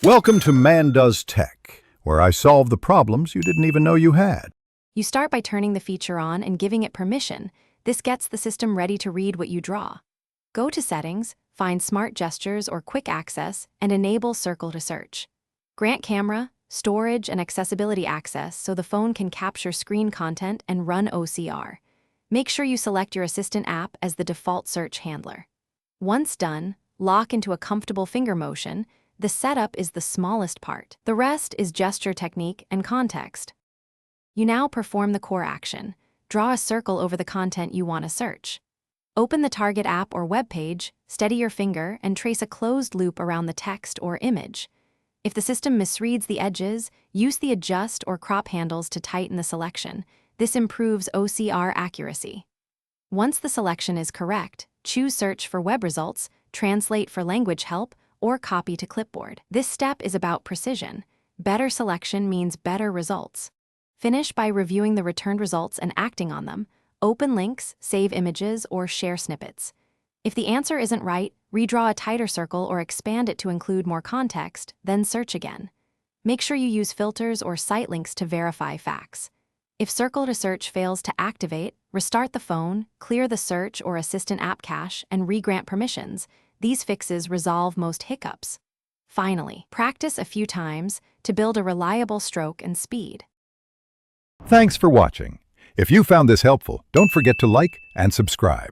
Welcome to Man Does Tech, where I solve the problems you didn't even know you had. You start by turning the feature on and giving it permission. This gets the system ready to read what you draw. Go to Settings, find Smart Gestures or Quick Access, and enable Circle to Search. Grant camera, storage, and accessibility access so the phone can capture screen content and run OCR. Make sure you select your Assistant app as the default search handler. Once done, lock into a comfortable finger motion. The setup is the smallest part. The rest is gesture technique and context. You now perform the core action. Draw a circle over the content you want to search. Open the target app or web page, steady your finger, and trace a closed loop around the text or image. If the system misreads the edges, use the adjust or crop handles to tighten the selection. This improves OCR accuracy. Once the selection is correct, choose Search for web results, Translate for language help, or Copy to clipboard. This step is about precision. Better selection means better results. Finish by reviewing the returned results and acting on them. Open links, save images, or share snippets. If the answer isn't right, redraw a tighter circle or expand it to include more context, then search again. Make sure you use filters or site links to verify facts. If Circle to Search fails to activate, restart the phone, clear the search or Assistant app cache, and re-grant permissions. These fixes resolve most hiccups. Finally, practice a few times to build a reliable stroke and speed. Thanks for watching. If you found this helpful, don't forget to like and subscribe.